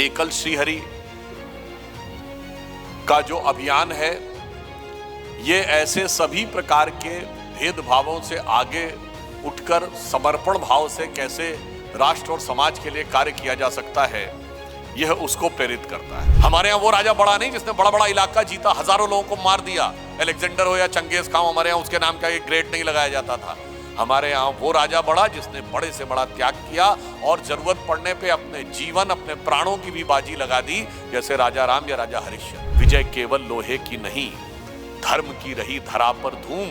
एकल श्रीहरि का जो अभियान है, ये ऐसे सभी प्रकार के भेदभावों से आगे उठकर समर्पण भाव से कैसे राष्ट्र और समाज के लिए कार्य किया जा सकता है, यह उसको प्रेरित करता है। हमारे यहाँ वो राजा बड़ा नहीं जिसने बड़ा बड़ा इलाका जीता, हजारों लोगों को मार दिया। अलेक्जेंडर हो या चंगेज खान, हमारे यहाँ उसके नाम का एक ग्रेट नहीं लगाया जाता था। हमारे यहाँ वो राजा बड़ा जिसने बड़े से बड़ा त्याग किया और जरूरत पड़ने पे अपने जीवन, अपने प्राणों की भी बाजी लगा दी, जैसे राजा राम या राजा हरिश्चंद्र। विजय केवल लोहे की नहीं, धर्म की रही धरा पर धूम,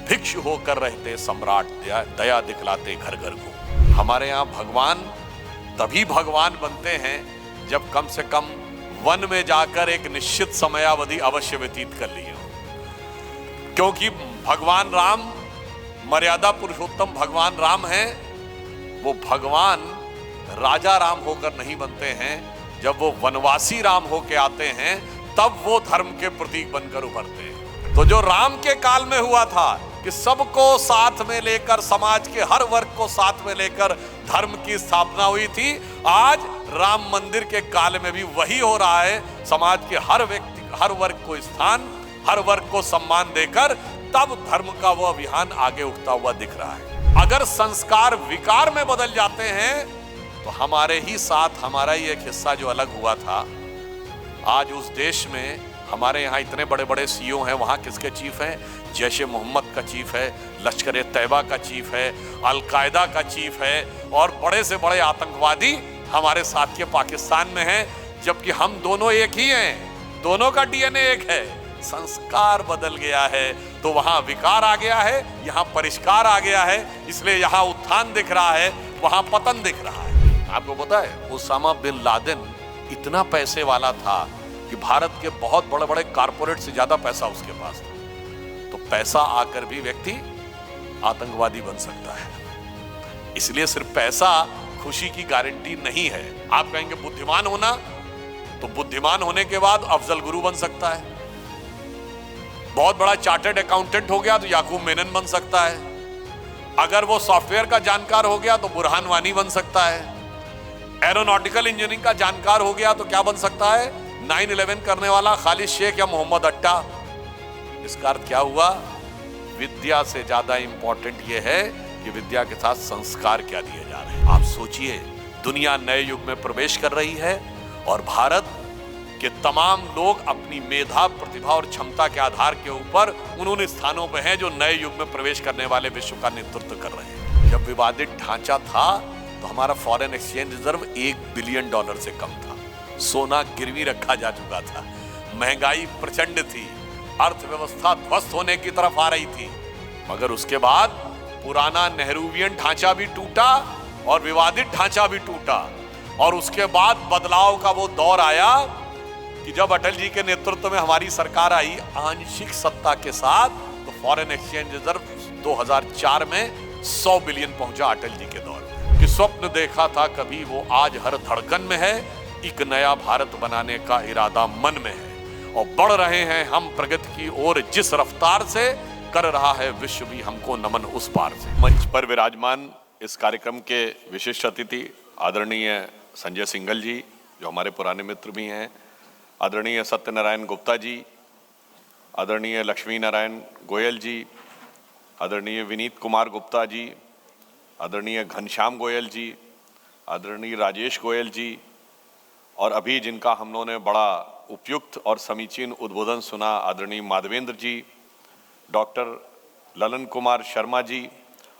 भिक्षु होकर रहते सम्राट, दया दिखलाते घर घर को। हमारे यहाँ भगवान तभी भगवान बनते हैं जब कम से कम वन में जाकर एक निश्चित समयावधि अवश्य व्यतीत कर ली हो, क्योंकि भगवान राम मर्यादा पुरुषोत्तम भगवान राम हैं। वो भगवान राजा राम होकर नहीं बनते हैं, जब वो वनवासी राम होकर आते हैं तब वो धर्म के प्रतीक बनकर उभरते हैं। तो जो राम के काल में हुआ था कि सबको साथ में लेकर, समाज के हर वर्ग को साथ में लेकर धर्म की स्थापना हुई थी, आज राम मंदिर के काल में भी वही हो रहा है। समाज के हर व्यक्ति, हर वर्ग को स्थान, हर वर्ग को सम्मान देकर तब धर्म का वो अभियान आगे उठता हुआ दिख रहा है। अगर संस्कार विकार में बदल जाते हैं तो हमारे ही साथ हमारा ही एक हिस्सा जो अलग हुआ था, आज उस देश में हमारे यहाँ इतने बड़े बड़े सीईओ हैं, वहाँ किसके चीफ हैं? जैश ए मोहम्मद का चीफ है, लश्कर ए तैयबा का चीफ है, अल-कायदा का चीफ है, और बड़े से बड़े आतंकवादी हमारे साथ के पाकिस्तान में हैं, जबकि हम दोनों एक ही हैं, दोनों का डीएनए एक है। संस्कार बदल गया है तो वहां विकार आ गया है, यहां परिष्कार आ गया है, इसलिए यहां उत्थान दिख रहा है, वहां पतन दिख रहा है। आपको पता है ओसामा बिन लादेन इतना पैसे वाला था कि भारत के बहुत बड़े बड़े कारपोरेट से ज्यादा पैसा उसके पास था। तो पैसा आकर भी व्यक्ति आतंकवादी बन सकता है। इसलिए सिर्फ पैसा खुशी की गारंटी नहीं है। आप कहेंगे बुद्धिमान होना, तो बुद्धिमान होने के बाद अफजल गुरु बन सकता है। बहुत बड़ा चार्टर्ड अकाउंटेंट हो गया तो याकूब मेनन बन सकता है। अगर वो सॉफ्टवेयर का जानकार हो गया तो बुरहान वानी बन सकता है। एरोनॉटिकल इंजीनियरिंग का जानकार हो गया तो क्या बन सकता है? 9/11 करने वाला खालिद शेख या मोहम्मद अट्टा। इसका अर्थ क्या हुआ? विद्या से ज्यादा इंपॉर्टेंट यह है कि विद्या के साथ संस्कार क्या दिए जा रहे हैं। आप सोचिए, दुनिया नए युग में प्रवेश कर रही है और भारत के तमाम लोग अपनी मेधा, प्रतिभा और क्षमता के आधार के ऊपर उन स्थानों पर हैं जो नए युग में प्रवेश करने वाले विश्व का नेतृत्व कर रहे हैं। जब विवादित ढांचा था तो हमारा फॉरेन एक्सचेंज रिजर्व $1 बिलियन से कम था। सोना गिरवी रखा जा चुका था, महंगाई प्रचंड थी, अर्थव्यवस्था ध्वस्त होने की तरफ आ रही थी। मगर उसके बाद पुराना नेहरूवियन ढांचा भी टूटा और विवादित ढांचा भी टूटा, और उसके बाद बदलाव का वो दौर आया कि जब अटल जी के नेतृत्व में हमारी सरकार आई आंशिक सत्ता के साथ, तो फॉरेन एक्सचेंज रिजर्व 2004 में 100 बिलियन पहुंचा अटल जी के दौर में। कि स्वप्न देखा था कभी वो आज हर धड़कन में है, एक नया भारत बनाने का इरादा मन में है, और बढ़ रहे हैं हम प्रगति की ओर जिस रफ्तार से, कर रहा है विश्व भी हमको नमन उस पार से। मंच पर विराजमान इस कार्यक्रम के विशिष्ट अतिथि आदरणीय संजय सिंघल जी, जो हमारे पुराने मित्र भी हैं, आदरणीय सत्यनारायण गुप्ता जी, आदरणीय लक्ष्मी नारायण गोयल जी, आदरणीय विनीत कुमार गुप्ता जी, आदरणीय घनश्याम गोयल जी, आदरणीय राजेश गोयल जी, और अभी जिनका हम लोगों ने बड़ा उपयुक्त और समीचीन उद्बोधन सुना, आदरणीय माधवेंद्र जी, डॉक्टर ललन कुमार शर्मा जी,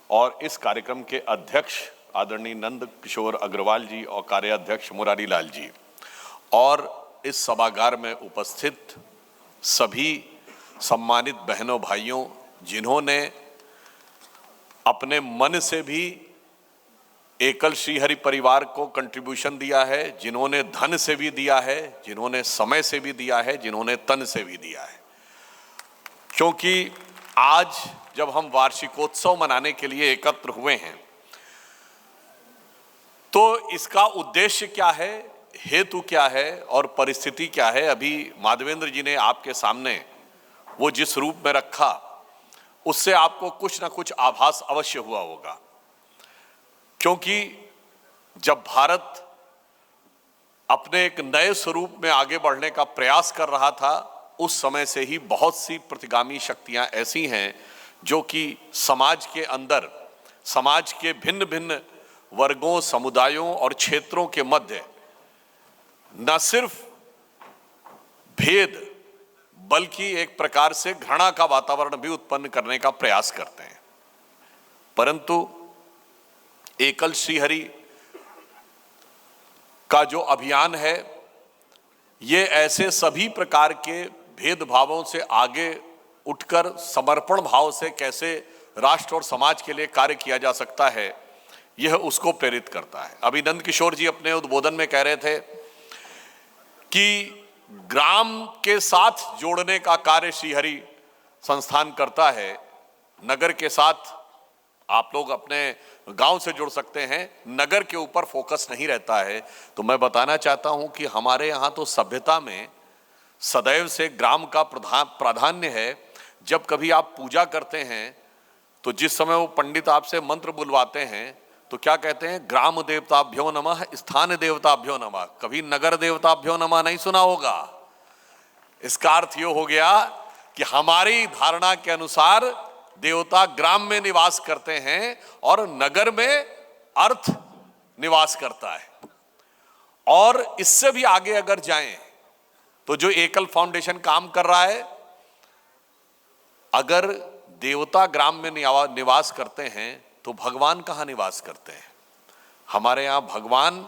और इस कार्यक्रम के अध्यक्ष आदरणीय नंद किशोर अग्रवाल जी और कार्याध्यक्ष मुरारी लाल जी, और इस सभागार में उपस्थित सभी सम्मानित बहनों भाइयों, जिन्होंने अपने मन से भी एकल श्रीहरि परिवार को कंट्रीब्यूशन दिया है, जिन्होंने धन से भी दिया है, जिन्होंने समय से भी दिया है, जिन्होंने तन से भी दिया है। क्योंकि आज जब हम वार्षिकोत्सव मनाने के लिए एकत्र हुए हैं तो इसका उद्देश्य क्या है, हेतु क्या है और परिस्थिति क्या है, अभी माधवेंद्र जी ने आपके सामने वो जिस रूप में रखा उससे आपको कुछ ना कुछ आभास अवश्य हुआ होगा। क्योंकि जब भारत अपने एक नए स्वरूप में आगे बढ़ने का प्रयास कर रहा था, उस समय से ही बहुत सी प्रतिगामी शक्तियां ऐसी हैं जो कि समाज के अंदर, समाज के भिन्न भिन्न वर्गों, समुदायों और क्षेत्रों के मध्य न सिर्फ भेद बल्कि एक प्रकार से घृणा का वातावरण भी उत्पन्न करने का प्रयास करते हैं। परंतु एकल श्रीहरि का जो अभियान है, ये ऐसे सभी प्रकार के भेदभावों से आगे उठकर समर्पण भाव से कैसे राष्ट्र और समाज के लिए कार्य किया जा सकता है, यह उसको प्रेरित करता है। अभी नंद किशोर जी अपने उद्बोधन में कह रहे थे कि ग्राम के साथ जोड़ने का कार्य श्रीहरि संस्थान करता है। नगर के साथ आप लोग अपने गांव से जुड़ सकते हैं, नगर के ऊपर फोकस नहीं रहता है। तो मैं बताना चाहता हूं कि हमारे यहाँ तो सभ्यता में सदैव से ग्राम का प्राधान्य है। जब कभी आप पूजा करते हैं तो जिस समय वो पंडित आपसे मंत्र बुलवाते हैं तो क्या कहते हैं? ग्राम देवताभ्यो नमः, स्थान देवताभ्यो नमः। कभी नगर देवताभ्यो नमः नहीं सुना होगा। इसका अर्थ ये हो गया कि हमारी धारणा के अनुसार देवता ग्राम में निवास करते हैं और नगर में अर्थ निवास करता है। और इससे भी आगे अगर जाएं तो जो एकल फाउंडेशन काम कर रहा है, अगर देवता ग्राम में निवास करते हैं तो भगवान कहाँ निवास करते हैं? हमारे यहाँ भगवान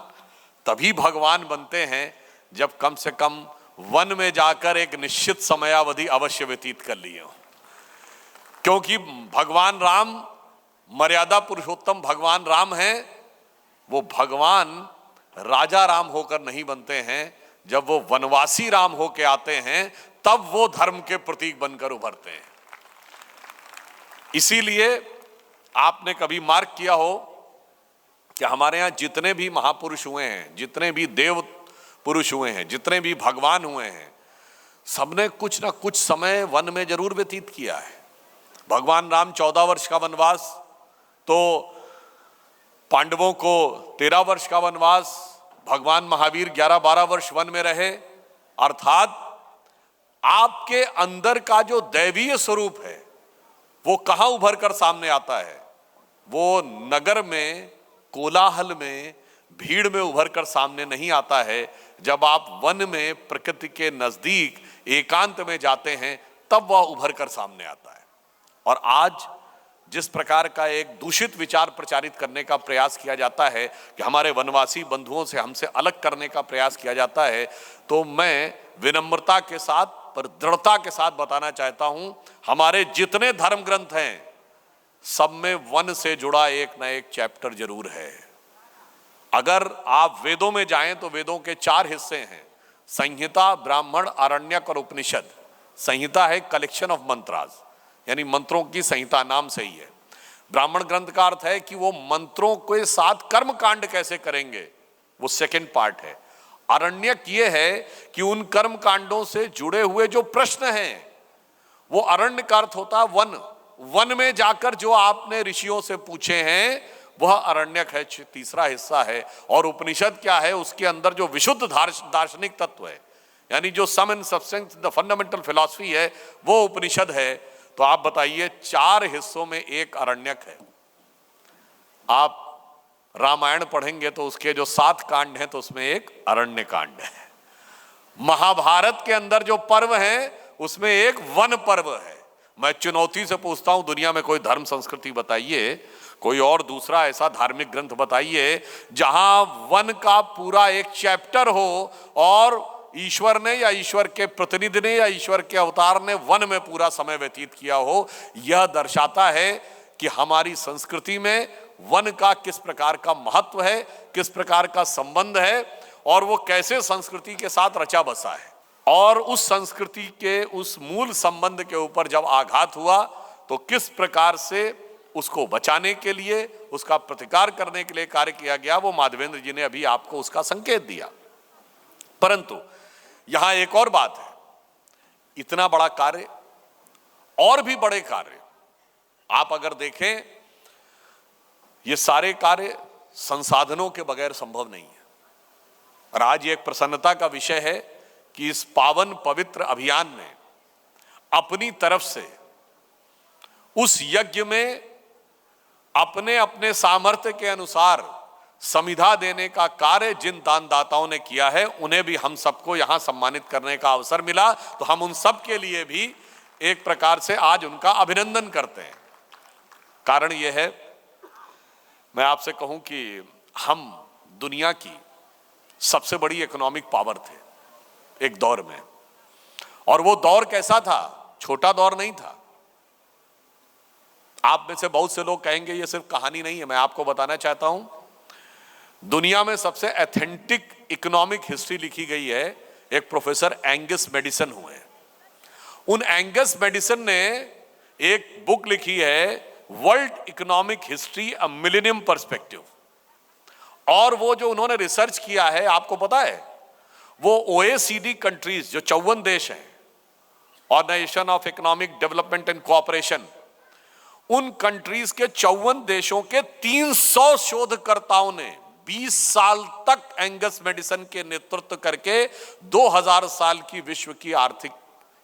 तभी भगवान बनते हैं जब कम से कम वन में जाकर एक निश्चित समयावधि अवश्य व्यतीत कर लिए हो। क्योंकि भगवान राम मर्यादा पुरुषोत्तम भगवान राम हैं, वो भगवान राजा राम होकर नहीं बनते हैं। जब वो वनवासी राम होकर आते हैं तब वो धर्म के प्रतीक बनकर उभरते हैं। इसीलिए आपने कभी मार्क किया हो कि हमारे यहाँ जितने भी महापुरुष हुए हैं, जितने भी देव पुरुष हुए हैं, जितने भी भगवान हुए हैं, सबने कुछ ना कुछ समय वन में जरूर व्यतीत किया है। भगवान राम 14 वर्ष का वनवास, तो पांडवों को 13 वर्ष का वनवास, भगवान महावीर 11-12 वर्ष वन में रहे। अर्थात आपके अंदर का जो दैवीय स्वरूप है वो कहां उभर कर सामने आता है? वो नगर में, कोलाहल में, भीड़ में उभर कर सामने नहीं आता है। जब आप वन में प्रकृति के नजदीक एकांत में जाते हैं तब वह उभर कर सामने आता है। और आज जिस प्रकार का एक दूषित विचार प्रचारित करने का प्रयास किया जाता है कि हमारे वनवासी बंधुओं से हमसे अलग करने का प्रयास किया जाता है, तो मैं विनम्रता के साथ पर दृढ़ता के साथ बताना चाहता हूं, हमारे जितने धर्म ग्रंथ हैं सब में वन से जुड़ा एक ना एक चैप्टर जरूर है। अगर आप वेदों में जाएं तो वेदों के 4 हिस्से हैं: संहिता, ब्राह्मण, आरण्यक और उपनिषद। संहिता है कलेक्शन ऑफ मंत्रास, यानी मंत्रों की संहिता, नाम से ही है। ब्राह्मण ग्रंथ का अर्थ है कि वो मंत्रों के साथ कर्म कांड कैसे करेंगे, वो सेकंड पार्ट है। आरण्यक ये है कि उन कर्म कांडों से जुड़े हुए जो प्रश्न हैं, वो अरण्य का अर्थ होता है वन। वन में जाकर जो आपने ऋषियों से पूछे हैं वह अरण्यक है, तीसरा हिस्सा है। और उपनिषद क्या है? उसके अंदर जो विशुद्ध दार्शनिक तत्व है, यानी जो sum and substance, the fundamental philosophy है, वो उपनिषद है। तो आप बताइए, 4 हिस्सों में एक अरण्यक है। आप रामायण पढ़ेंगे तो उसके जो 7 कांड हैं तो उसमें एक अरण्य कांड है। महाभारत के अंदर जो पर्व हैं उसमें एक वन पर्व है। मैं चुनौती से पूछता हूं, दुनिया में कोई धर्म संस्कृति बताइए, कोई और दूसरा ऐसा धार्मिक ग्रंथ बताइए जहां वन का पूरा एक चैप्टर हो और ईश्वर ने या ईश्वर के प्रतिनिधि ने या ईश्वर के अवतार ने वन में पूरा समय व्यतीत किया हो। यह दर्शाता है कि हमारी संस्कृति में वन का किस प्रकार का महत्व है, किस प्रकार का संबंध है और वो कैसे संस्कृति के साथ रचा बसा है। और उस संस्कृति के उस मूल संबंध के ऊपर जब आघात हुआ तो किस प्रकार से उसको बचाने के लिए, उसका प्रतिकार करने के लिए कार्य किया गया, वो माधवेंद्र जी ने अभी आपको उसका संकेत दिया। परंतु यहां एक और बात है, इतना बड़ा कार्य और भी बड़े कार्य आप अगर देखें, ये सारे कार्य संसाधनों के बगैर संभव नहीं है। और आज ये एक प्रसन्नता का विषय है कि इस पावन पवित्र अभियान ने अपनी तरफ से उस यज्ञ में अपने अपने सामर्थ्य के अनुसार समिधा देने का कार्य जिन दानदाताओं ने किया है, उन्हें भी हम सबको यहां सम्मानित करने का अवसर मिला। तो हम उन सब के लिए भी एक प्रकार से आज उनका अभिनंदन करते हैं। कारण यह है, मैं आपसे कहूं कि हम दुनिया की सबसे बड़ी इकोनॉमिक पावर थे एक दौर में, और वो दौर कैसा था? छोटा दौर नहीं था। आप में से बहुत से लोग कहेंगे ये सिर्फ कहानी नहीं है। मैं आपको बताना चाहता हूं, दुनिया में सबसे ऑथेंटिक इकोनॉमिक हिस्ट्री लिखी गई है, एक प्रोफेसर एंगस मैडिसन हुए। उन एंगस मैडिसन ने एक बुक लिखी है, world economic history a millennium perspective. और वो जो उन्होंने रिसर्च किया है, आपको पता है, वो OECD कंट्रीज जो 54 देश हैं, organisation of economic development and cooperation, उन कंट्रीज के 54 देशों के 300 शोधकर्ताओं ने 20 साल तक एंगस मैडिसन के नेतृत्व करके 2000 साल की विश्व की आर्थिक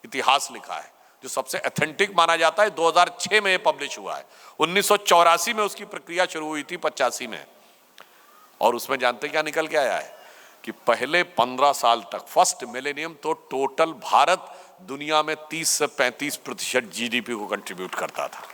इतिहास लिखा है, जो सबसे ऑथेंटिक माना जाता है। 2006 में पब्लिश हुआ है। 1984 में उसकी प्रक्रिया शुरू हुई थी, 85 में। और उसमें जानते क्या निकल के आया है कि पहले 15 साल तक, फर्स्ट मिलेनियम, तो टोटल भारत दुनिया में 30 से 35% GDP को कंट्रीब्यूट करता था।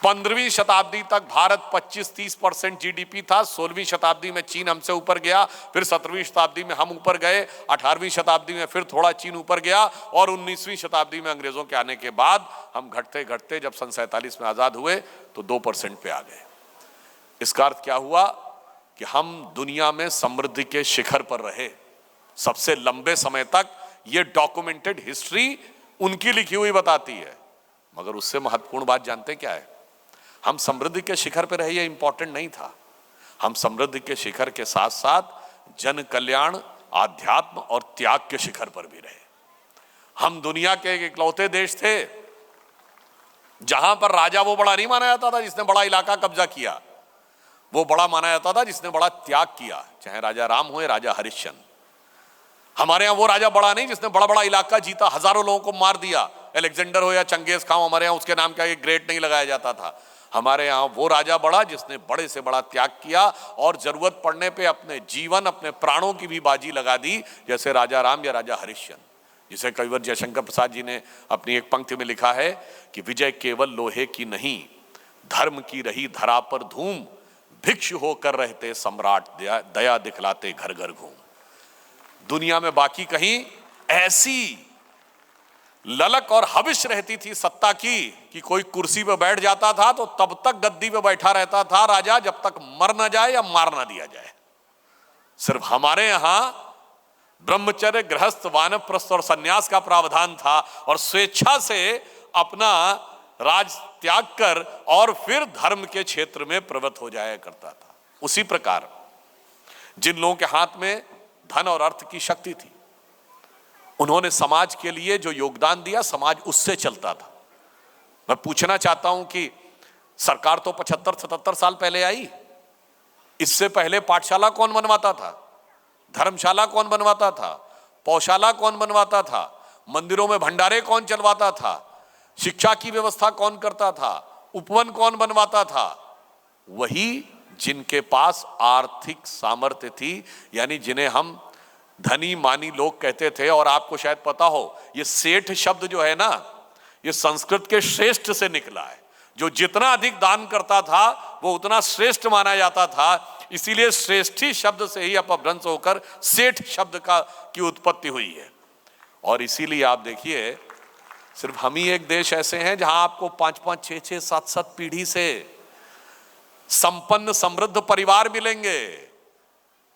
15वीं शताब्दी तक भारत 25-30% GDP था। 16वीं शताब्दी में चीन हमसे ऊपर गया, फिर 17वीं शताब्दी में हम ऊपर गए, 18वीं शताब्दी में फिर थोड़ा चीन ऊपर गया, और 19वीं शताब्दी में अंग्रेजों के आने के बाद हम घटते घटते जब सन 47 में आजाद हुए तो 2% पे आ गए। इसका अर्थ क्या हुआ कि हम दुनिया में समृद्धि के शिखर पर रहे सबसे लंबे समय तक। ये डॉक्यूमेंटेड हिस्ट्री उनकी लिखी हुई बताती है। मगर उससे महत्वपूर्ण बात जानते क्या है? हम समृद्धि के शिखर पर रहे, ये इंपॉर्टेंट नहीं था। हम समृद्धि के शिखर के साथ साथ जन कल्याण, आध्यात्म और त्याग के शिखर पर भी रहे। हम दुनिया के एक इकलौते देश थे जहां पर राजा वो बड़ा नहीं माना जाता था जिसने बड़ा इलाका कब्जा किया, वो बड़ा माना जाता था जिसने बड़ा त्याग किया, चाहे राजा राम हो या राजा हरिश्चंद्र। हमारे यहाँ वो राजा बड़ा नहीं जिसने बड़ा बड़ा इलाका जीता, हजारों लोगों को मार दिया, अलेक्जेंडर हो या चंगेज खान, हमारे यहाँ उसके नाम का एक ग्रेट नहीं लगाया जाता था। हमारे यहाँ वो राजा बड़ा जिसने बड़े से बड़ा त्याग किया और जरूरत पड़ने पे अपने जीवन, अपने प्राणों की भी बाजी लगा दी, जैसे राजा राम या राजा हरिश्चंद्र, जिसे कविवर जयशंकर प्रसाद जी ने अपनी एक पंक्ति में लिखा है कि विजय केवल लोहे की नहीं, धर्म की रही धरा पर धूम, भिक्षु होकर रहते सम्राट, दया दिखलाते घर घर घूम। दुनिया में बाकी कहीं ऐसी ललक और हविश रहती थी सत्ता की कि कोई कुर्सी पे बैठ जाता था तो तब तक गद्दी पे बैठा रहता था राजा, जब तक मर ना जाए या मार ना दिया जाए। सिर्फ हमारे यहां ब्रह्मचर्य, गृहस्थ, वानप्रस्थ और सन्यास का प्रावधान था, और स्वेच्छा से अपना राज त्याग कर और फिर धर्म के क्षेत्र में प्रवृत्त हो जाया करता था। उसी प्रकार जिन लोगों के हाथ में धन और अर्थ की शक्ति थी, उन्होंने समाज के लिए जो योगदान दिया, समाज उससे चलता था। मैं पूछना चाहता हूं कि सरकार तो 75-77 साल पहले आई, इससे पहले पाठशाला कौन बनवाता था? धर्मशाला कौन बनवाता था? पौशाला कौन बनवाता था? मंदिरों में भंडारे कौन चलवाता था? शिक्षा की व्यवस्था कौन करता था? उपवन कौन बनवाता था? वही जिनके पास आर्थिक सामर्थ्य थी, यानी जिन्हें हम धनी मानी लोग कहते थे। और आपको शायद पता हो, ये सेठ शब्द जो है ना, ये संस्कृत के श्रेष्ठ से निकला है। जो जितना अधिक दान करता था वो उतना श्रेष्ठ माना जाता था, इसीलिए श्रेष्ठी शब्द से ही अपभ्रंश होकर सेठ शब्द की उत्पत्ति हुई है। और इसीलिए आप देखिए, सिर्फ हम ही एक देश ऐसे हैं जहां आपको 5-5, 6-6, 7-7 पीढ़ी से संपन्न समृद्ध परिवार मिलेंगे,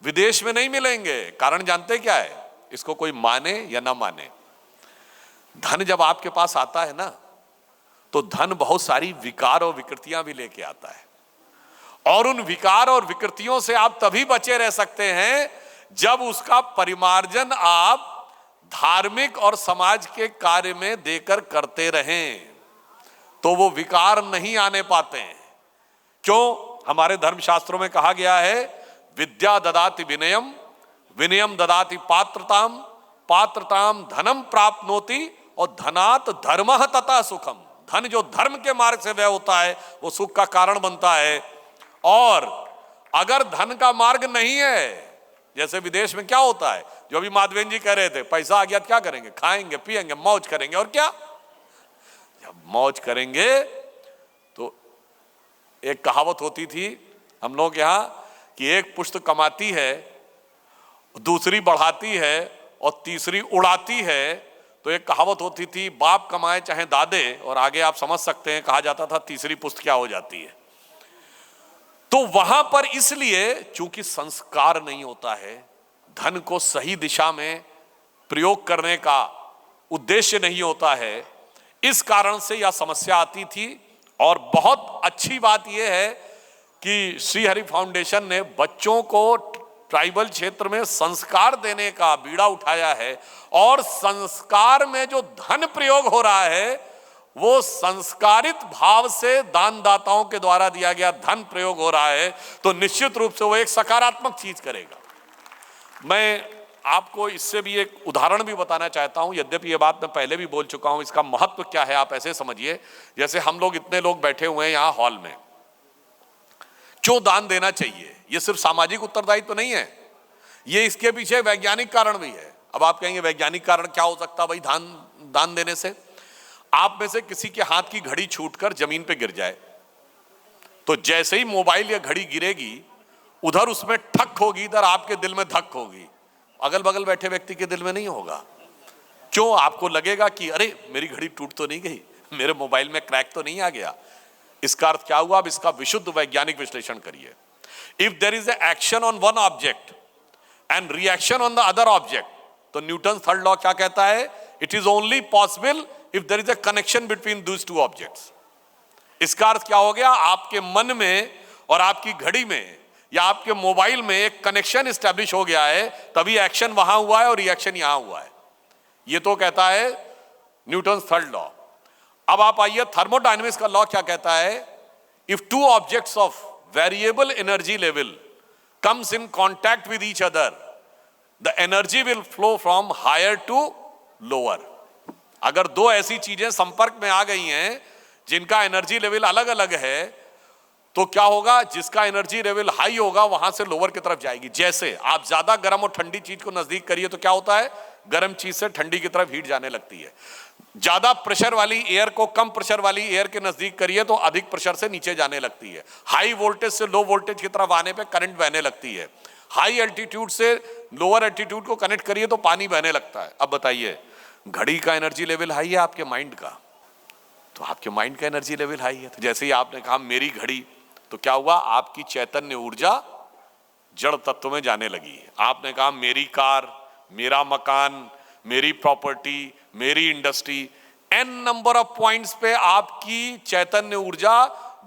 विदेश में नहीं मिलेंगे। कारण जानते क्या है? इसको कोई माने या ना माने, धन जब आपके पास आता है ना, तो धन बहुत सारी विकार और विकृतियां भी लेके आता है। और उन विकार और विकृतियों से आप तभी बचे रह सकते हैं जब उसका परिमार्जन आप धार्मिक और समाज के कार्य में देकर करते रहें, तो वो विकार नहीं आने पाते हैं। क्यों? हमारे धर्मशास्त्रों में कहा गया है, विद्या ददाति विनयम, विनयम ददाति पात्रताम, पात्रताम धनम प्राप्नोति, और धनात धर्मः तथा सुखम। धन जो धर्म के मार्ग से व्यय होता है वो सुख का कारण बनता है। और अगर धन का मार्ग नहीं है, जैसे विदेश में क्या होता है, जो भी माधवेन जी कह रहे थे, पैसा आ गया क्या करेंगे, खाएंगे पिएंगे मौज करेंगे, और क्या, जब मौज करेंगे तो एक कहावत होती थी हम लोग यहाँ कि एक पुश्त कमाती है, दूसरी बढ़ाती है और तीसरी उड़ाती है। तो एक कहावत होती थी, बाप कमाए चाहे दादे, और आगे आप समझ सकते हैं कहा जाता था तीसरी पुश्त क्या हो जाती है। तो वहां पर इसलिए चूंकि संस्कार नहीं होता है, धन को सही दिशा में प्रयोग करने का उद्देश्य नहीं होता है, इस कारण से यह समस्या आती थी। और बहुत अच्छी बात यह है कि श्री हरि फाउंडेशन ने बच्चों को ट्राइबल क्षेत्र में संस्कार देने का बीड़ा उठाया है, और संस्कार में जो धन प्रयोग हो रहा है वो संस्कारित भाव से दानदाताओं के द्वारा दिया गया धन प्रयोग हो रहा है, तो निश्चित रूप से वो एक सकारात्मक चीज करेगा। मैं आपको इससे भी एक उदाहरण भी बताना चाहता हूं, यद्यपि ये बात मैं पहले भी बोल चुका हूं। इसका महत्व क्या है आप ऐसे समझिए, जैसे हम लोग इतने लोग बैठे हुए हैं यहां हॉल में, क्यों दान देना चाहिए? ये सिर्फ सामाजिक उत्तरदायित्व तो नहीं है, ये इसके पीछे वैज्ञानिक कारण भी है। अब आप कहेंगे वैज्ञानिक कारण क्या हो सकता है भाई दान देने से? आप में से किसी के हाथ की घड़ी छूटकर जमीन पे गिर जाए, तो जैसे ही मोबाइल या घड़ी गिरेगी उधर उसमें ठक होगी, इधर आपके दिल में धक होगी, अगल बगल बैठे व्यक्ति के दिल में नहीं होगा। क्यों? आपको लगेगा कि अरे मेरी घड़ी टूट तो नहीं गई, मेरे मोबाइल में क्रैक तो नहीं आ गया। इसका अर्थ क्या हुआ? अब इसका विशुद्ध वैज्ञानिक विश्लेषण करिए। If there is a action on one object and reaction on the other object, तो न्यूटन थर्ड लॉ क्या कहता है? It is only possible if there is a connection between these two objects. इसका अर्थ क्या हो गया? आपके मन में और आपकी घड़ी में या आपके मोबाइल में एक कनेक्शन स्टैब्लिश हो गया है, तभी एक्शन वहां हुआ है और रिएक्शन यहां हुआ है। ये तो कहता है न्यूटन थर्ड लॉ। अब आप आइए थर्मोडायनेमिक्स का लॉ क्या कहता है? If two objects of variable energy level comes in contact with each other, the energy will flow from higher to lower. अगर दो ऐसी चीजें संपर्क में आ गई हैं जिनका एनर्जी लेवल अलग अलग है, तो क्या होगा? जिसका एनर्जी लेवल हाई होगा वहां से लोअर की तरफ जाएगी। जैसे आप ज्यादा गर्म और ठंडी चीज को नजदीक करिए तो क्या होता है? गर्म चीज से ठंडी की तरफ हीट जाने लगती है। ज्यादा प्रेशर वाली एयर को कम प्रेशर वाली एयर के नजदीक करिए तो अधिक प्रेशर से नीचे जाने लगती है। हाई वोल्टेज से लो वोल्टेज की तरफ आने पे करंट बहने लगती है। हाई एल्टीट्यूड से लोअर एल्टीट्यूड को कनेक्ट करिए तो पानी बहने लगता है। अब बताइए, घड़ी का एनर्जी लेवल हाई है आपके माइंड का, तो आपके माइंड का एनर्जी लेवल हाई है। तो जैसे ही आपने कहा मेरी घड़ी, तो क्या हुआ? आपकी चैतन्य ऊर्जा जड़ तत्व में जाने लगी। आपने कहा मेरी कार, मेरा मकान, मेरी प्रॉपर्टी, मेरी industry, an number of points पे आपकी चैतन्य ऊर्जा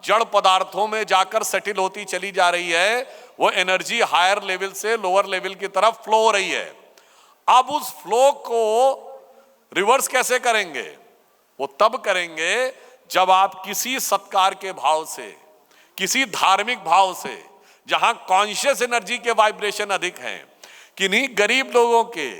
जड़ पदार्थों में जाकर सेटल होती चली जा रही है। वो एनर्जी हायर लेवल से लोअर लेवल की तरफ फ्लो हो रही है। अब उस फ्लो को रिवर्स कैसे करेंगे? वो तब करेंगे जब आप किसी सत्कार के भाव से, किसी धार्मिक भाव से, जहां कॉन्शियस एनर्जी के वाइब्रेशन अधिक हैं, किन्हीं गरीब लोगों के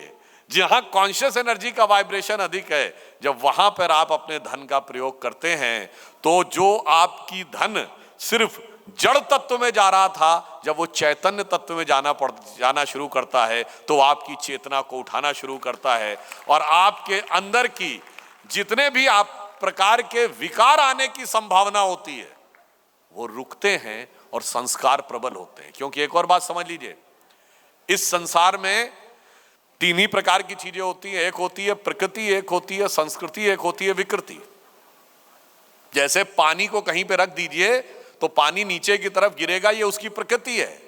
जहां कॉन्शियस एनर्जी का वाइब्रेशन अधिक है, जब वहां पर आप अपने धन का प्रयोग करते हैं, तो जो आपकी धन सिर्फ जड़ तत्व में जा रहा था, जब वो चैतन्य तत्व में जाना शुरू करता है, तो आपकी चेतना को उठाना शुरू करता है और आपके अंदर की जितने भी आप प्रकार के विकार आने की संभावना होती है वो रुकते हैं और संस्कार प्रबल होते हैं। क्योंकि एक और बात समझ लीजिए, इस संसार में तीन ही प्रकार की चीजें होती हैं। एक होती है प्रकृति, एक होती है संस्कृति, एक होती है विकृति। जैसे पानी को कहीं पे रख दीजिए तो पानी नीचे की तरफ गिरेगा, ये उसकी प्रकृति है।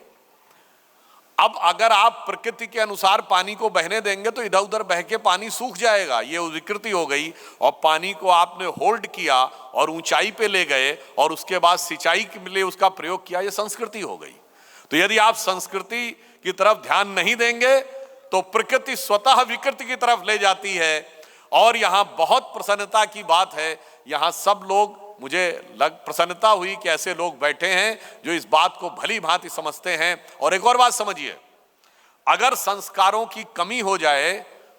अब अगर आप प्रकृति के अनुसार पानी को बहने देंगे तो इधर उधर बह के पानी सूख जाएगा, ये विकृति हो गई। और पानी को आपने होल्ड किया और ऊंचाई पे ले गए और उसके बाद सिंचाई के लिए उसका प्रयोग किया, ये संस्कृति हो गई। तो यदि आप संस्कृति की तरफ ध्यान नहीं देंगे तो प्रकृति स्वतः विकृति की तरफ ले जाती है। और यहां बहुत प्रसन्नता की बात है, यहां सब लोग, मुझे प्रसन्नता हुई कि ऐसे लोग बैठे हैं जो इस बात को भली भांति समझते हैं। और एक और बात समझिए, अगर संस्कारों की कमी हो जाए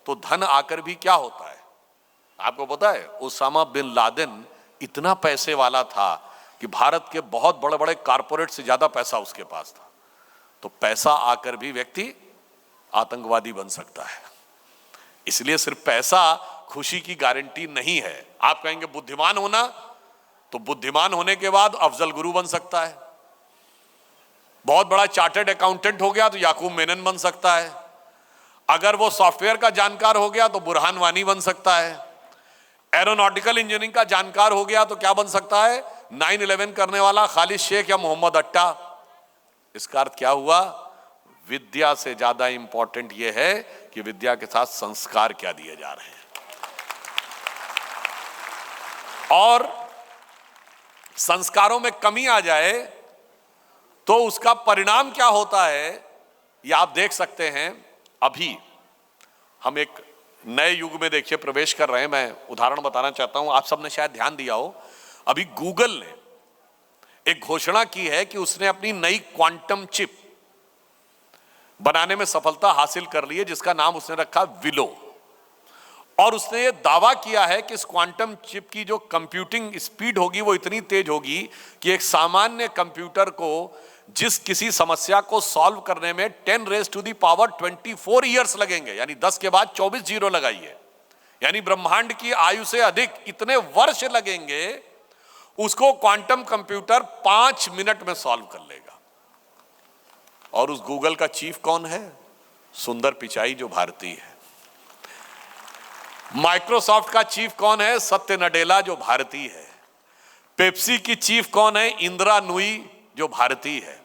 तो धन आकर भी क्या होता है? आपको पता है ओसामा बिन लादेन इतना पैसे वाला था कि भारत के बहुत बड़े बड़े कारपोरेट से ज्यादा पैसा उसके पास था। तो पैसा आकर भी व्यक्ति आतंकवादी बन सकता है। इसलिए सिर्फ पैसा खुशी की गारंटी नहीं है। आप कहेंगे बुद्धिमान होना, तो बुद्धिमान होने के बाद अफजल गुरु बन सकता है। बहुत बड़ा चार्टर्ड अकाउंटेंट हो गया तो याकूब मेनन बन सकता है। अगर वो सॉफ्टवेयर का जानकार हो गया तो बुरहान वानी बन सकता है। एरोनॉटिकल इंजीनियरिंग का जानकार हो गया तो क्या बन सकता है? 9/11 करने वाला खालिद शेख या मोहम्मद अट्टा। इसका अर्थ क्या हुआ? विद्या से ज्यादा इंपॉर्टेंट यह है कि विद्या के साथ संस्कार क्या दिए जा रहे हैं। और संस्कारों में कमी आ जाए तो उसका परिणाम क्या होता है, यह आप देख सकते हैं। अभी हम एक नए युग में देखिए प्रवेश कर रहे हैं। मैं उदाहरण बताना चाहता हूं, आप सबने शायद ध्यान दिया हो, अभी गूगल ने एक घोषणा की है कि उसने अपनी नई क्वांटम चिप बनाने में सफलता हासिल कर ली है, जिसका नाम उसने रखा विलो। और उसने ये दावा किया है कि इस क्वांटम चिप की जो कंप्यूटिंग स्पीड होगी वो इतनी तेज होगी कि एक सामान्य कंप्यूटर को जिस किसी समस्या को सॉल्व करने में 10⁻24 ईयर्स लगेंगे, यानी 10 के बाद 24 जीरो लगाइए, यानी ब्रह्मांड की आयु से अधिक इतने वर्ष लगेंगे, उसको क्वांटम कंप्यूटर 5 मिनट में सॉल्व कर लेगा। और उस गूगल का चीफ कौन है? सुंदर पिचाई, जो भारतीय है। माइक्रोसॉफ्ट का चीफ कौन है? सत्य नडेला, जो भारतीय है। पेप्सी की चीफ कौन है? इंदिरा नुई, जो भारतीय है।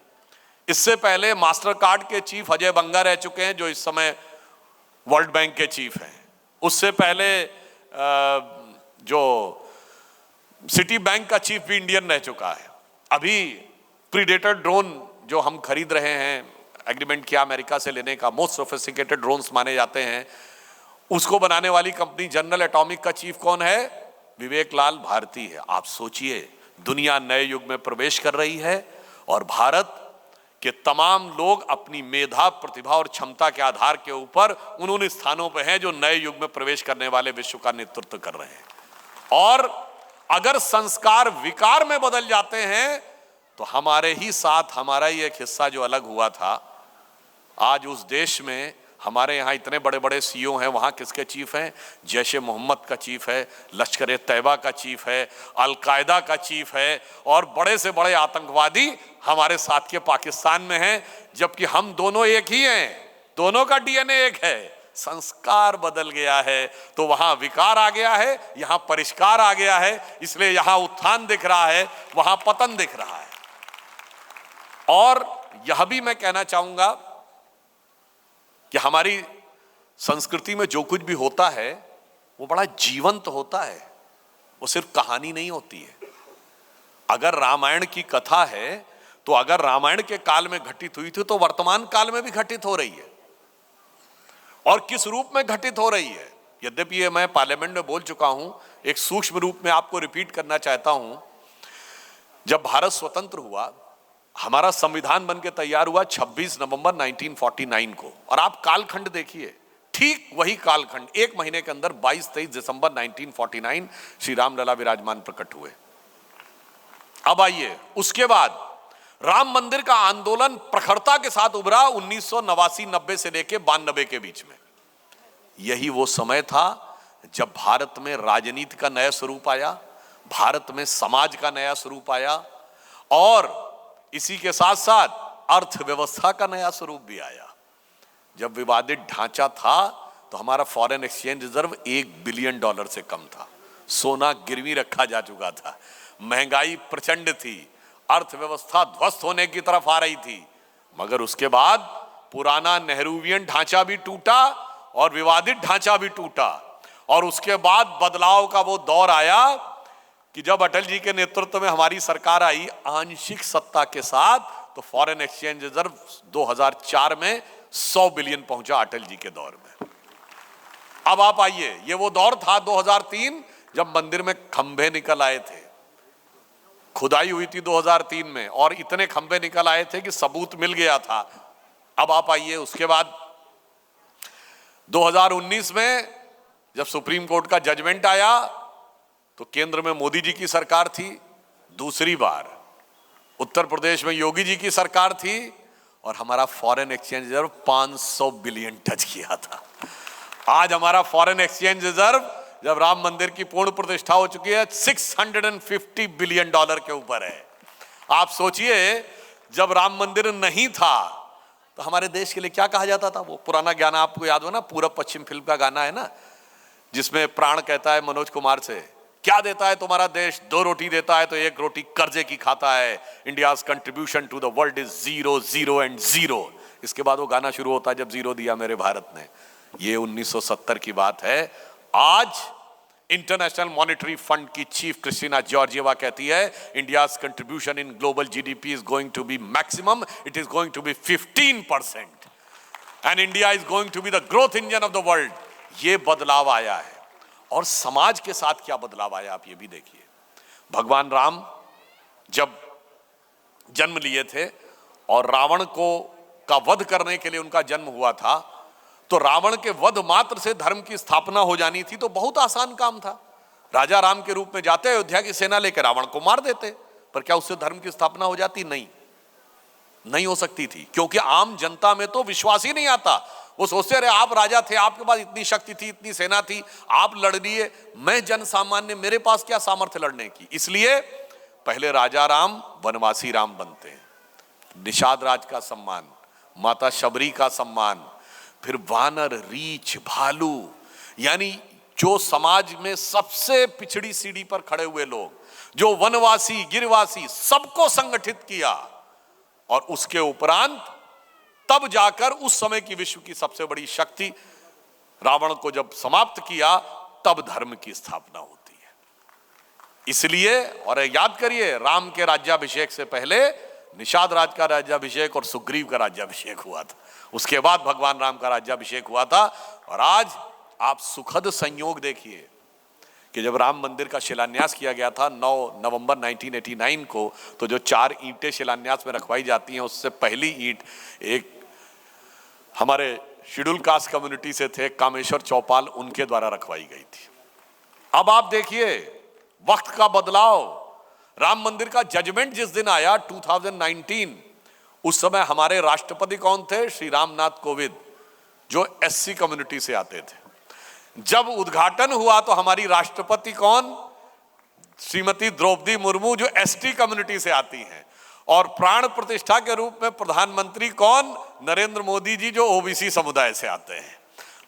इससे पहले मास्टर कार्ड के चीफ अजय बंगा रह चुके हैं, जो इस समय वर्ल्ड बैंक के चीफ हैं। उससे पहले जो सिटी बैंक का चीफ भी इंडियन रह चुका है। अभी प्रीडेटर ड्रोन जो हम खरीद रहे हैं, एग्रीमेंट किया अमेरिका से लेने का, मोस्ट सोफिस्टिकेटेड ड्रोन्स माने जाते हैं, उसको बनाने वाली कंपनी जनरल एटॉमिक का चीफ कौन है? विवेक लाल भारती है। आप सोचिए, दुनिया नए युग में प्रवेश कर रही है और भारत के तमाम लोग अपनी मेधा, प्रतिभा और क्षमता के आधार के ऊपर उन स्थानों पर हैं जो नए युग में प्रवेश करने वाले विश्व का नेतृत्व कर रहे हैं। और अगर संस्कार विकार में बदल जाते हैं तो हमारे ही साथ हमारा ही एक हिस्सा जो अलग हुआ था, आज उस देश में हमारे यहाँ इतने बड़े बड़े सीईओ हैं, वहाँ किसके चीफ हैं? जैश-ए मोहम्मद का चीफ है, लश्कर-ए-तैयबा का चीफ है, अल-कायदा का चीफ है, और बड़े से बड़े आतंकवादी हमारे साथ के पाकिस्तान में हैं, जबकि हम दोनों एक ही हैं, दोनों का डीएनए एक है। संस्कार बदल गया है तो वहाँ विकार आ गया है, यहाँ परिष्कार आ गया है, इसलिए यहाँ उत्थान दिख रहा है, वहाँ पतन दिख रहा है। और यह भी मैं कहना चाहूँगा कि हमारी संस्कृति में जो कुछ भी होता है वो बड़ा जीवंत होता है, वो सिर्फ कहानी नहीं होती है। अगर रामायण की कथा है तो अगर रामायण के काल में घटित हुई थी तो वर्तमान काल में भी घटित हो रही है, और किस रूप में घटित हो रही है। यद्यपि ये मैं पार्लियामेंट में बोल चुका हूं, एक सूक्ष्म रूप में आपको रिपीट करना चाहता हूं। जब भारत स्वतंत्र हुआ, हमारा संविधान बनके तैयार हुआ 26 नवंबर 1949 को, और आप कालखंड देखिए, ठीक वही कालखंड, एक महीने के अंदर 22-23 दिसंबर 1949 श्री रामलला विराजमान प्रकट हुए। अब आइए, उसके बाद राम मंदिर का आंदोलन प्रखरता के साथ उभरा 1989-90 से लेके 92 के बीच में। यही वो समय था जब भारत में राजनीति का नया स्वरूप आया, भारत में समाज का नया स्वरूप आया, और इसी के साथ साथ अर्थव्यवस्था का नया स्वरूप भी आया। जब विवादित ढांचा था तो हमारा फॉरेन एक्सचेंज रिजर्व $1 बिलियन से कम था, सोना गिरवी रखा जा चुका था, महंगाई प्रचंड थी, अर्थव्यवस्था ध्वस्त होने की तरफ आ रही थी। मगर उसके बाद पुराना नेहरूवियन ढांचा भी टूटा और विवादित ढांचा भी टूटा, और उसके बाद बदलाव का वो दौर आया कि जब अटल जी के नेतृत्व में हमारी सरकार आई आंशिक सत्ता के साथ, तो फॉरेन एक्सचेंज रिजर्व 2004 में 100 बिलियन पहुंचा अटल जी के दौर में। अब आप आइए, ये वो दौर था 2003 जब मंदिर में खंभे निकल आए थे, खुदाई हुई थी 2003 में, और इतने खंभे निकल आए थे कि सबूत मिल गया था। अब आप आइए, उसके बाद 2019 में जब सुप्रीम कोर्ट का जजमेंट आया तो केंद्र में मोदी जी की सरकार थी, दूसरी बार उत्तर प्रदेश में योगी जी की सरकार थी और हमारा foreign exchange reserve 500 billion touch किया था। आज हमारा फॉरेन एक्सचेंज रिजर्व जब राम मंदिर की पूर्ण प्रतिष्ठा हो चुकी है 650 बिलियन डॉलर के ऊपर है। आप सोचिए, जब राम मंदिर नहीं था तो हमारे देश के लिए क्या कहा जाता था। वो पुराना गाना आपको याद हो ना, पूरब पश्चिम फिल्म का गाना है ना, जिसमें प्राण कहता है मनोज कुमार से, क्या देता है तुम्हारा देश, 2 रोटी देता है तो 1 रोटी कर्जे की खाता है। India's contribution to the world is 0, 0 and 0। इसके बाद वो गाना शुरू होता है, जब 0 दिया मेरे भारत ने। ये 1970 की बात है। आज इंटरनेशनल मॉनेटरी फंड की चीफ क्रिस्टीना जॉर्जिएवा कहती है, India's contribution in global GDP is going to be maximum, it is going to be 15% and India is going to be the growth engine of the world. ये बदलाव आया है। और समाज के साथ क्या बदलाव आया, आप ये भी देखिए। भगवान राम जब जन्म लिए थे और रावण को का वध करने के लिए उनका जन्म हुआ था, तो रावण के वध मात्र से धर्म की स्थापना हो जानी थी, तो बहुत आसान काम था। राजा राम के रूप में जाते, अयोध्या की सेना लेकर रावण को मार देते, पर क्या उससे धर्म की स्थापना हो जाती? नहीं हो सकती थी, क्योंकि आम जनता में तो विश्वास ही नहीं आता। वो सोचते रहे आप राजा थे, आपके पास इतनी शक्ति थी, इतनी सेना थी, आप लड़ लिए, मैं जन सामान्य, मेरे पास क्या सामर्थ्य लड़ने की। इसलिए पहले राजा राम वनवासी राम बनते हैं, निषाद राज का सम्मान, माता शबरी का सम्मान, फिर वानर, रीछ, भालू, यानी जो समाज में सबसे पिछड़ी सीढ़ी पर खड़े हुए लोग, जो वनवासी, गिरवासी, सबको संगठित किया। और उसके उपरांत तब जाकर उस समय की विश्व की सबसे बड़ी शक्ति रावण को जब समाप्त किया, तब धर्म की स्थापना होती है। इसलिए, और याद करिए, राम के राज्याभिषेक से पहले निषाद राज का राज्याभिषेक और सुग्रीव का राज्याभिषेक हुआ था, उसके बाद भगवान राम का राज्याभिषेक हुआ था। और आज आप सुखद संयोग देखिए कि जब राम मंदिर का शिलान्यास किया गया था 9 नवंबर 1989 को, तो जो 4 ईंटें शिलान्यास में रखवाई जाती हैं, उससे पहली ईंट एक हमारे शेड्यूल कास्ट कम्युनिटी से थे, कामेश्वर चौपाल, उनके द्वारा रखवाई गई थी। अब आप देखिए वक्त का बदलाव। राम मंदिर का जजमेंट जिस दिन आया 2019, उस समय हमारे राष्ट्रपति कौन थे? श्री रामनाथ कोविंद, जो एससी कम्युनिटी से आते थे। जब उद्घाटन हुआ तो हमारी राष्ट्रपति कौन? श्रीमती द्रौपदी मुर्मू, जो एसटी कम्युनिटी से आती हैं। और प्राण प्रतिष्ठा के रूप में प्रधानमंत्री कौन? नरेंद्र मोदी जी, जो ओबीसी समुदाय से आते हैं।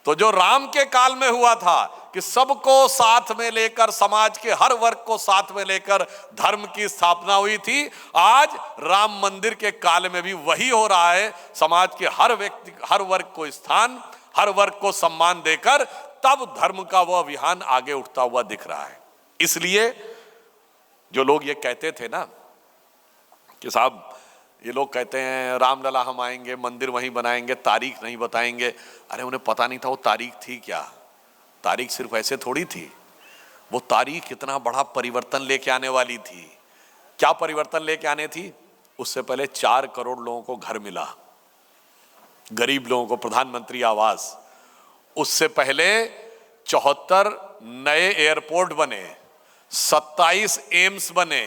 तो जो राम के काल में हुआ था कि सबको साथ में लेकर, समाज के हर वर्ग को साथ में लेकर धर्म की स्थापना हुई थी, आज राम मंदिर के काल में भी वही हो रहा है। समाज के हर व्यक्ति, हर वर्ग को स्थान, हर वर्ग को सम्मान देकर तब धर्म का वह अभियान आगे उठता हुआ दिख रहा है। इसलिए जो लोग ये कहते थे ना कि साहब, ये लोग कहते हैं रामलला हम आएंगे, मंदिर वहीं बनाएंगे, तारीख नहीं बताएंगे। अरे उन्हें पता नहीं था वो तारीख थी क्या। तारीख सिर्फ ऐसे थोड़ी थी, वो तारीख कितना बड़ा परिवर्तन लेके आने वाली थी। क्या परिवर्तन लेके आने थी? उससे पहले 4 करोड़ लोगों को घर मिला, गरीब लोगों को प्रधानमंत्री आवास। उससे पहले 74 नए एयरपोर्ट बने, 27 एम्स बने,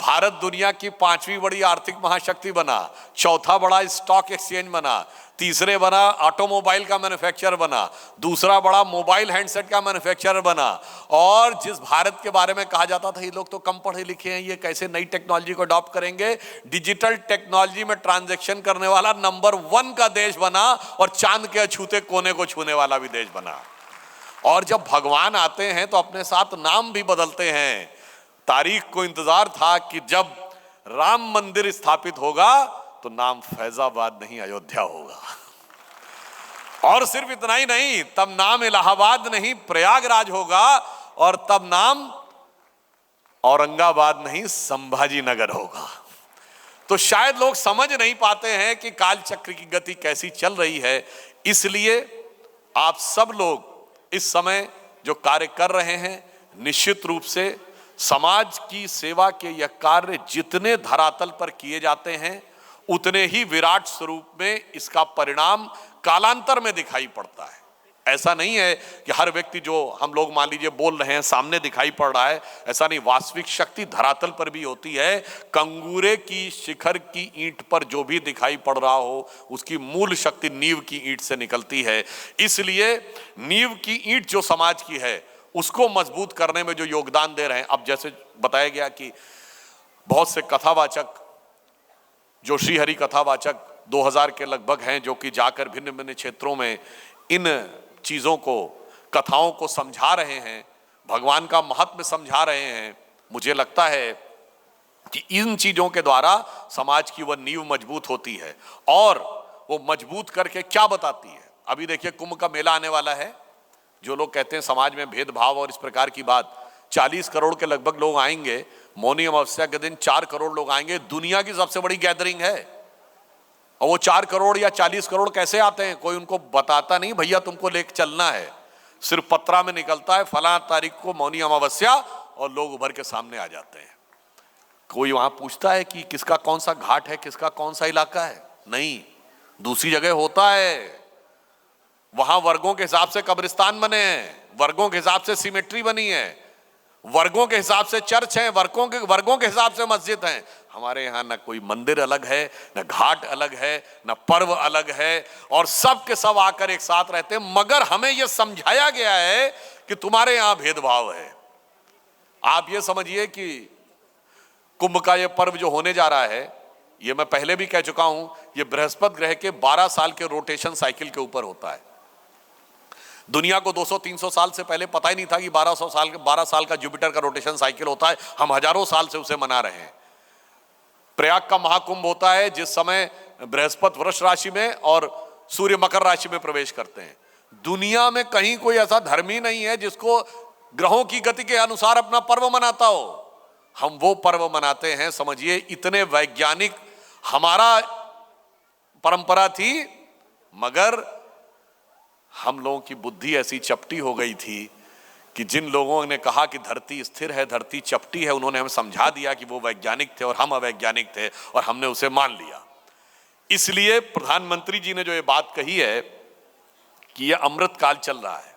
भारत दुनिया की 5वीं बड़ी आर्थिक महाशक्ति बना, 4था बड़ा स्टॉक एक्सचेंज बना, तीसरे बड़ा ऑटोमोबाइल का मैन्युफैक्चरर बना, दूसरा बड़ा मोबाइल हैंडसेट का मैन्युफैक्चरर बना। और जिस भारत के बारे में कहा जाता था ये लोग तो कम पढ़े लिखे हैं, ये कैसे नई टेक्नोलॉजी को अडॉप्ट करेंगे, डिजिटल टेक्नोलॉजी में ट्रांजैक्शन करने वाला नंबर 1 का देश बना और चांद के अछूते कोने को छूने वाला भी देश बना। और जब भगवान आते हैं तो अपने साथ नाम भी बदलते हैं। तारीख को इंतजार था कि जब राम मंदिर स्थापित होगा तो नाम फैजाबाद नहीं अयोध्या होगा। और सिर्फ इतना ही नहीं, तब नाम इलाहाबाद नहीं प्रयागराज होगा, और तब नाम औरंगाबाद नहीं संभाजी नगर होगा। तो शायद लोग समझ नहीं पाते हैं कि काल चक्र की गति कैसी चल रही है। इसलिए आप सब लोग इस समय जो कार्य कर रहे हैं, निश्चित रूप से समाज की सेवा के यह कार्य जितने धरातल पर किए जाते हैं, उतने ही विराट स्वरूप में इसका परिणाम कालांतर में दिखाई पड़ता है। ऐसा नहीं है कि हर व्यक्ति जो हम लोग मान लीजिए बोल रहे हैं सामने दिखाई पड़ रहा है, ऐसा नहीं। वास्तविक शक्ति धरातल पर भी होती है। कंगूरे की शिखर की ईंट पर जो भी दिखाई पड़ रहा हो, उसकी मूल शक्ति नींव की ईंट से निकलती है। इसलिए नींव की ईंट जो समाज की है, उसको मजबूत करने में जो योगदान दे रहे हैं, अब जैसे बताया गया कि बहुत से कथावाचक, जो श्रीहरि कथावाचक 2000 के लगभग हैं, जो कि जाकर भिन्न भिन्न क्षेत्रों में इन चीज़ों को, कथाओं को समझा रहे हैं, भगवान का महत्व समझा रहे हैं। मुझे लगता है कि इन चीज़ों के द्वारा समाज की वह नींव मजबूत होती है। और वो मजबूत करके क्या बताती है? अभी देखिए कुंभ का मेला आने वाला है। जो लोग कहते हैं समाज में भेदभाव और इस प्रकार की बात, 40 करोड़ के लगभग लोग आएंगे। मौनी अमावस्या के दिन 4 करोड़ लोग आएंगे। दुनिया की सबसे बड़ी गैदरिंग है। और वो 4 करोड़ या 40 करोड़ कैसे आते हैं? कोई उनको बताता नहीं, भैया तुमको लेके चलना है। सिर्फ पत्रा में निकलता है फलां तारीख को मौनी अमावस्या, और लोग उभर के सामने आ जाते हैं। कोई वहां पूछता है कि किसका कौन सा घाट है, किसका कौन सा इलाका है? नहीं। दूसरी जगह होता है, वहां वर्गों के हिसाब से कब्रिस्तान बने हैं, वर्गों के हिसाब से सिमेट्री बनी है, वर्गों के हिसाब से चर्च है, वर्गों के हिसाब से मस्जिद है। हमारे यहाँ न कोई मंदिर अलग है, न घाट अलग है, न पर्व अलग है, और सब के सब आकर एक साथ रहते हैं। मगर हमें यह समझाया गया है कि तुम्हारे यहाँ भेदभाव है। आप ये समझिए कि कुंभ का ये पर्व जो होने जा रहा है, ये मैं पहले भी कह चुका हूं, ये बृहस्पति ग्रह के 12 साल के रोटेशन साइकिल के ऊपर होता है। दुनिया को 200-300 साल से पहले पता ही नहीं था कि 12 साल का जुपिटर का रोटेशन साइकिल होता है। हम हजारों साल से उसे मना रहे हैं। प्रयाग का महाकुंभ होता है जिस समय बृहस्पति वृष राशि में और सूर्य मकर राशि में प्रवेश करते हैं। दुनिया में कहीं कोई ऐसा धर्म ही नहीं है जिसको ग्रहों की गति के अनुसार अपना पर्व मनाता हो। हम वो पर्व मनाते हैं, समझिए इतने वैज्ञानिक हमारा परंपरा थी, मगर हम लोगों की बुद्धि ऐसी चपटी हो गई थी कि जिन लोगों ने कहा कि धरती स्थिर है, धरती चपटी है, उन्होंने हमें समझा दिया कि वो वैज्ञानिक थे और हम अवैज्ञानिक थे, और हमने उसे मान लिया। इसलिए प्रधानमंत्री जी ने जो ये बात कही है कि ये अमृत काल चल रहा है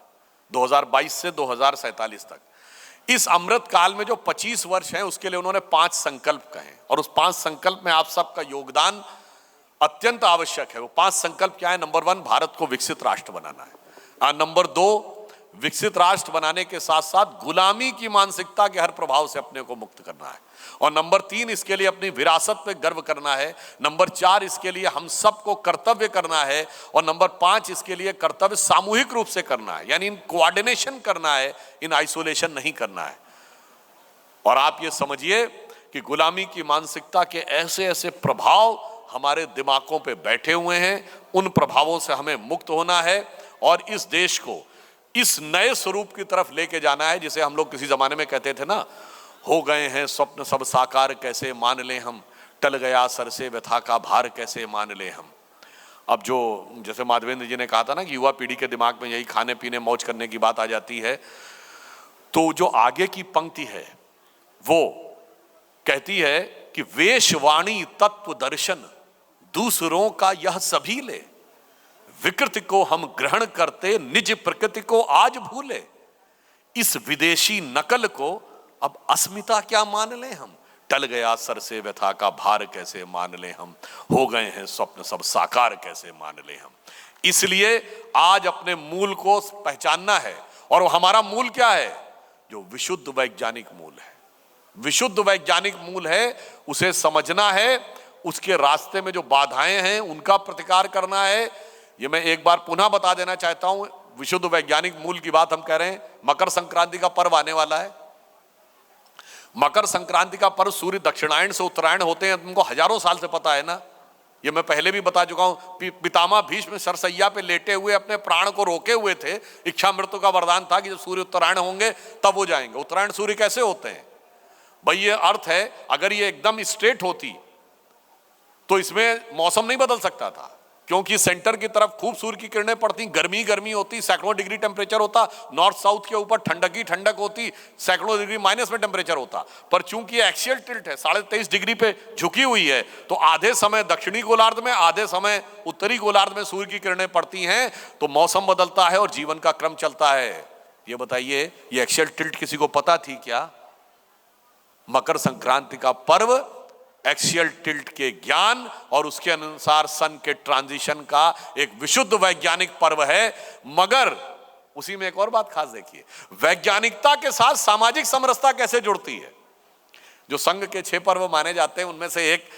2022 से 2047 तक, इस अमृत काल में जो 25 वर्ष हैं उसके लिए उन्होंने 5 संकल्प कहे, और उस 5 संकल्प में आप सबका योगदान अत्यंत आवश्यक है। वो 5 संकल्प क्या है? नंबर 1, भारत को विकसित राष्ट्र बनाना है। नंबर 2, विकसित राष्ट्र बनाने के साथ साथ गुलामी की मानसिकता के हर प्रभाव से अपने को मुक्त करना है। और नंबर 3, इसके लिए अपनी विरासत पे गर्व करना है। नंबर 4, इसके लिए हम सबको कर्तव्य करना है। और नंबर 5, इसके लिए कर्तव्य सामूहिक रूप से करना है, यानी इन कोऑर्डिनेशन करना है, इन आइसोलेशन नहीं करना है। और आप ये समझिए कि गुलामी की मानसिकता के ऐसे ऐसे प्रभाव हमारे दिमागों पे बैठे हुए हैं, उन प्रभावों से हमें मुक्त होना है और इस देश को इस नए स्वरूप की तरफ लेके जाना है, जिसे हम लोग किसी जमाने में कहते थे ना, हो गए हैं स्वप्न सब साकार कैसे मान ले हम, टल गया सर से व्यथा का भार कैसे मान ले हम। अब जो जैसे माधवेंद्र जी ने कहा था ना कि युवा पीढ़ी के दिमाग में यही खाने पीने मौज करने की बात आ जाती है, तो जो आगे की पंक्ति है वो कहती है कि वेशवाणी तत्व दर्शन दूसरों का यह सभी ले, विकृति को हम ग्रहण करते निज प्रकृति को आज भूले, इस विदेशी नकल को अब अस्मिता क्या मान ले हम, टल गया सर से व्यथा का भार कैसे मान ले हम, हो गए हैं स्वप्न सब साकार कैसे मान ले हम। इसलिए आज अपने मूल को पहचानना है, और हमारा मूल क्या है? जो विशुद्ध वैज्ञानिक मूल है, विशुद्ध वैज्ञानिक मूल है, उसे समझना है। उसके रास्ते में जो बाधाएं हैं उनका प्रतिकार करना है। ये मैं एक बार पुनः बता देना चाहता हूं, विशुद्ध वैज्ञानिक मूल की बात हम कह रहे हैं। मकर संक्रांति का पर्व आने वाला है। मकर संक्रांति का पर्व सूर्य दक्षिणायन से उत्तरायण होते हैं, तुमको हजारों साल से पता है ना। ये मैं पहले भी बता चुका हूं। पितामह भीष्म सरसैया पे लेटे हुए अपने प्राण को रोके हुए थे। इच्छा मृत्यु का वरदान था कि जब सूर्य उत्तरायण होंगे तब वो जाएंगे। उत्तरायण सूर्य कैसे होते हैं भाई? ये अर्थ है, अगर ये एकदम स्ट्रेट होती तो इसमें मौसम नहीं बदल सकता था। क्योंकि सेंटर की तरफ खूब सूर्य की किरणें पड़ती, गर्मी गर्मी होती, सैकड़ों डिग्री टेम्परेचर होता, नॉर्थ साउथ के ऊपर ठंडक ही ठंडक होती, सैकड़ों डिग्री माइनस में टेम्परेचर होता। पर चूंकि एक्सियल टिल्ट है, 23.5 डिग्री पे झुकी हुई है, तो आधे समय दक्षिणी गोलार्ध में, आधे समय उत्तरी गोलार्ध में सूर्य की किरणें पड़ती हैं, तो मौसम बदलता है और जीवन का क्रम चलता है। ये बताइए, ये एक्सियल टिल्ट किसी को पता थी क्या? मकर संक्रांति का पर्व एक्सियल टिल्ट के ज्ञान और उसके अनुसार सन के ट्रांजिशन का एक विशुद्ध वैज्ञानिक पर्व है। मगर उसी में एक और बात खास देखिए, वैज्ञानिकता के साथ सामाजिक समरसता कैसे जुड़ती है। जो संघ के 6 पर्व माने जाते हैं उनमें से एक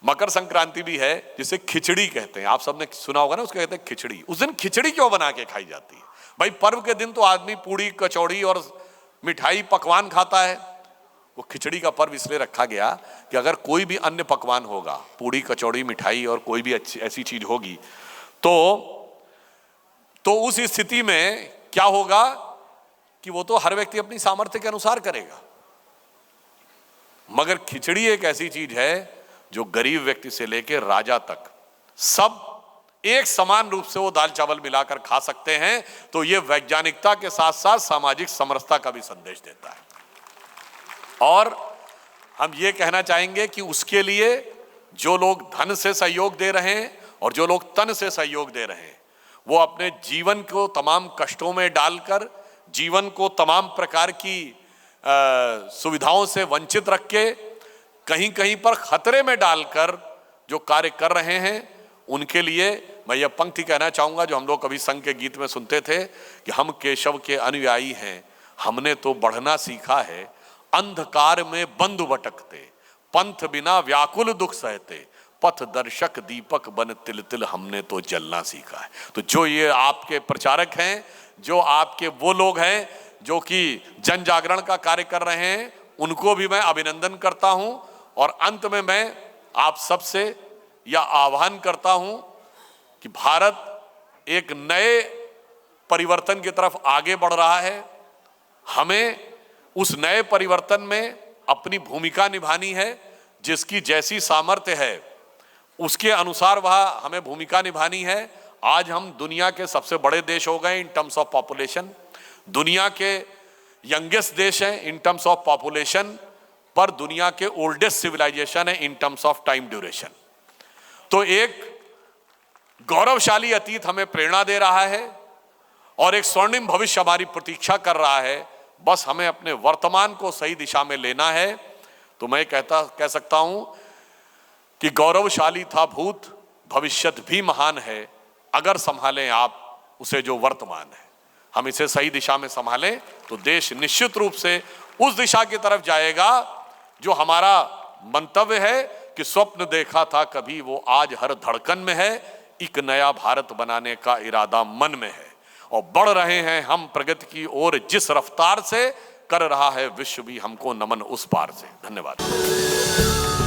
मकर संक्रांति भी है, जिसे खिचड़ी कहते हैं। आप सबने सुना होगा ना, उसको कहते हैं खिचड़ी। उस दिन खिचड़ी क्यों बना के खाई जाती है? भाई पर्व के दिन तो आदमी पूड़ी कचौड़ी और मिठाई पकवान खाता है। वो खिचड़ी का पर्व इसलिए रखा गया कि अगर कोई भी अन्य पकवान होगा, पूड़ी कचौड़ी मिठाई और कोई भी अच्छी ऐसी चीज होगी, तो उस स्थिति में क्या होगा कि वो तो हर व्यक्ति अपनी सामर्थ्य के अनुसार करेगा। मगर खिचड़ी एक ऐसी चीज है जो गरीब व्यक्ति से लेकर राजा तक सब एक समान रूप से वो दाल चावल मिलाकर खा सकते हैं। तो ये वैज्ञानिकता के साथ साथ सामाजिक समरसता का भी संदेश देता है। और हम ये कहना चाहेंगे कि उसके लिए जो लोग धन से सहयोग दे रहे हैं और जो लोग तन से सहयोग दे रहे हैं, वो अपने जीवन को तमाम कष्टों में डालकर, जीवन को तमाम प्रकार की सुविधाओं से वंचित रख के, कहीं कहीं पर खतरे में डालकर जो कार्य कर रहे हैं, उनके लिए मैं यह पंक्ति कहना चाहूंगा जो हम लोग कभी संघ के गीत में सुनते थे कि हम केशव के अनुयायी हैं, हमने तो बढ़ना सीखा है, अंधकार में बंधु भटकते, पंथ बिना व्याकुल दुख सहते, पथ दर्शक दीपक बन तिल तिल हमने तो जलना सीखा है। तो जो ये आपके प्रचारक हैं, जो आपके वो लोग हैं जो कि जन जागरण का कार्य कर रहे हैं, उनको भी मैं अभिनंदन करता हूं। और अंत में मैं आप सबसे यह आह्वान करता हूं कि भारत एक नए परिवर्तन की तरफ आगे बढ़ रहा है। हमें उस नए परिवर्तन में अपनी भूमिका निभानी है। जिसकी जैसी सामर्थ्य है उसके अनुसार वह हमें भूमिका निभानी है। आज हम दुनिया के सबसे बड़े देश हो गए इन टर्म्स ऑफ पॉपुलेशन, दुनिया के यंगेस्ट देश हैं इन टर्म्स ऑफ पॉपुलेशन, पर दुनिया के ओल्डेस्ट सिविलाइजेशन है in terms of time duration. तो एक गौरवशाली अतीत हमें प्रेरणा दे रहा है और एक स्वर्णिम भविष्य हमारी प्रतीक्षा कर रहा है। बस हमें अपने वर्तमान को सही दिशा में लेना है। तो मैं कह सकता हूं कि गौरवशाली था भूत, भविष्यत भी महान है, अगर संभालें आप उसे जो वर्तमान है। हम इसे सही दिशा में संभालें तो देश निश्चित रूप से उस दिशा की तरफ जाएगा जो हमारा मंतव्य है कि स्वप्न देखा था कभी वो आज हर धड़कन में है। एक नया भारत बनाने का इरादा मन में है और बढ़ रहे हैं हम प्रगति की ओर जिस रफ्तार से, कर रहा है विश्व भी हमको नमन उस पार से। धन्यवाद।